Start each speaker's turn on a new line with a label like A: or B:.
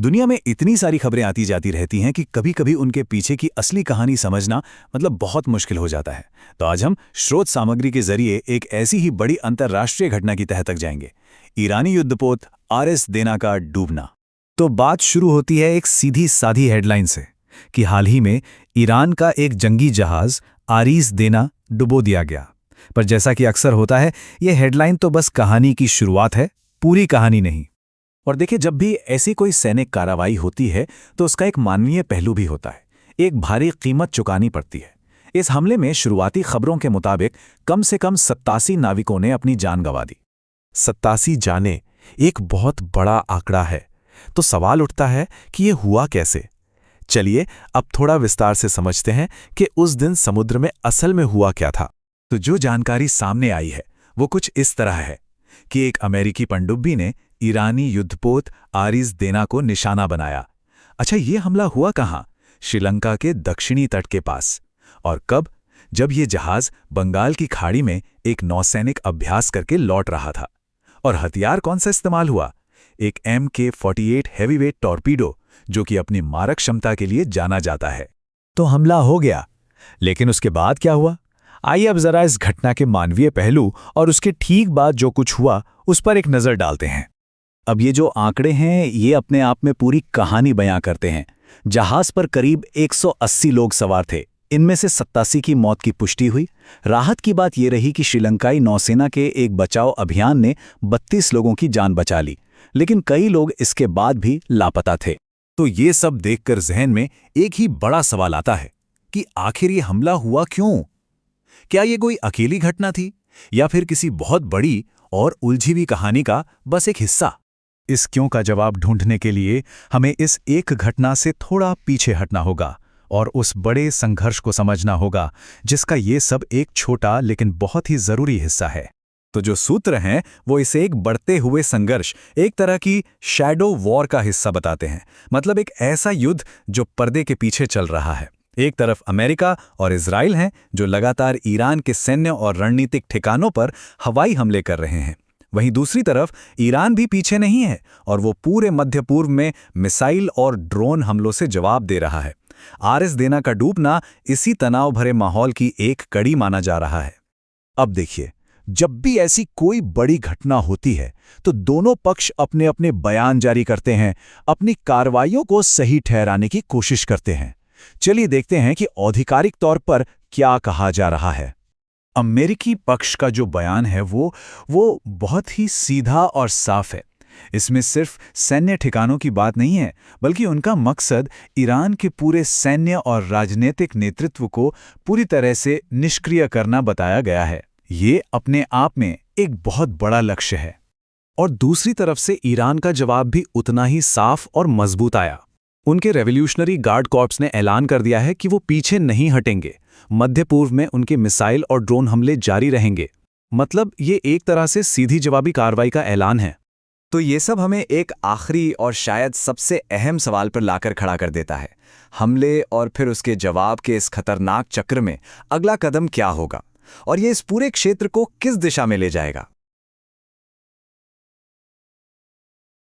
A: दुनिया में इतनी सारी खबरें आती जाती रहती हैं कि कभी-कभी उनके पीछे की असली कहानी समझना बहुत मुश्किल हो जाता है। तो आज हम स्रोत सामग्री के जरिए एक ऐसी ही बड़ी अंतर्राष्ट्रीय घटना की तह तक जाएंगे। ईरानी युद्धपोत आरएस देना का डूबना। तो बात शुरू होती है एक सीधी साधी हेडलाइन से कि हाल ही में ईरान का एक जंगी जहाज आरिस देना डुबो दिया गया। पर जैसा कि अक्सर होता है, यह हेडलाइन तो बस कहानी की शुरुआत है, पूरी कहानी नहीं। और देखिए, जब भी ऐसी कोई सैनिक कार्रवाई होती है तो उसका एक मानवीय पहलू भी होता है। एक भारी कीमत चुकानी पड़ती है। इस हमले में शुरुआती खबरों के मुताबिक कम से कम 87 नाविकों ने अपनी जान गंवा दी।
B: 87 जानें एक बहुत बड़ा आंकड़ा है। तो सवाल उठता है कि ये हुआ कैसे। चलिए अब थोड़ा विस्तार से समझते हैं कि उस दिन समुद्र में असल में हुआ क्या था।
A: तो जो जानकारी सामने आई है वो कुछ इस तरह है कि एक अमेरिकी पनडुब्बी ने ईरानी युद्धपोत आरिस देना को निशाना बनाया। अच्छा, ये हमला हुआ कहाँ? श्रीलंका के दक्षिणी तट के पास। और कब? जब ये जहाज बंगाल की खाड़ी में एक नौसैनिक अभ्यास करके लौट रहा था। और हथियार कौन सा इस्तेमाल हुआ? एक MK-48 हैवीवेट टॉर्पीडो, जो कि अपनी मारक क्षमता के लिए जाना जाता है। तो हमला हो गया, लेकिन उसके बाद क्या हुआ? आइए अब जरा इस घटना के मानवीय पहलू और उसके ठीक बाद जो कुछ हुआ उस पर एक नजर डालते हैं। अब ये जो आंकड़े हैं ये अपने आप में पूरी कहानी बयां करते हैं। जहाज पर करीब 180 लोग सवार थे। इनमें से 87 की मौत की पुष्टि हुई। राहत की बात यह रही कि श्रीलंकाई नौसेना के एक बचाव अभियान ने 32 लोगों की जान बचा ली, लेकिन कई लोग इसके बाद भी लापता थे। तो ये सब देखकर जहन में एक ही बड़ा सवाल आता है कि आखिर ये हमला हुआ क्यों? क्या ये कोई अकेली घटना थी या फिर किसी बहुत बड़ी और उलझी हुई कहानी का बस एक हिस्सा? इस क्यों का जवाब ढूंढने के लिए हमें इस एक घटना से थोड़ा पीछे हटना होगा और उस बड़े संघर्ष को समझना होगा जिसका ये सब एक छोटा लेकिन बहुत ही जरूरी हिस्सा है। तो जो सूत्र हैं वो इसे एक बढ़ते हुए संघर्ष, एक तरह की शैडो वॉर का हिस्सा बताते हैं। मतलब एक ऐसा युद्ध जो पर्दे के पीछे चल रहा है। एक तरफ अमेरिका और इजराइल हैं जो लगातार ईरान के सैन्य और रणनीतिक ठिकानों पर हवाई हमले कर रहे हैं। वहीं दूसरी तरफ ईरान भी पीछे नहीं है और वो पूरे मध्य पूर्व में मिसाइल और ड्रोन हमलों से जवाब दे रहा है। आरएस देना का डूबना इसी तनाव भरे माहौल की एक कड़ी माना जा रहा है। अब देखिए, जब भी ऐसी कोई बड़ी घटना होती है तो दोनों पक्ष अपने अपने बयान जारी करते हैं, अपनी कार्रवाइयों को सही ठहराने की कोशिश करते हैं। चलिए देखते हैं कि आधिकारिक तौर पर क्या कहा जा रहा है। अमेरिकी पक्ष का जो बयान है वो बहुत ही सीधा और साफ है। इसमें सिर्फ सैन्य ठिकानों की बात नहीं है, बल्कि उनका मकसद ईरान के पूरे सैन्य और राजनीतिक नेतृत्व को पूरी तरह से निष्क्रिय करना बताया गया है। ये अपने आप में एक बहुत बड़ा लक्ष्य है। और दूसरी तरफ से ईरान का जवाब भी उतना ही साफ और मजबूत आया। उनके रेवोल्यूशनरी गार्ड कॉर्प्स ने ऐलान कर दिया है कि वो पीछे नहीं हटेंगे। मध्य पूर्व में उनके मिसाइल और ड्रोन हमले जारी रहेंगे। मतलब ये एक तरह से सीधी जवाबी कार्रवाई का ऐलान है। तो ये सब हमें एक आखिरी और शायद सबसे अहम सवाल पर लाकर खड़ा कर देता है। हमले और फिर उसके जवाब के इस खतरनाक चक्र में अगला कदम क्या होगा और ये इस पूरे क्षेत्र को किस दिशा में ले जाएगा?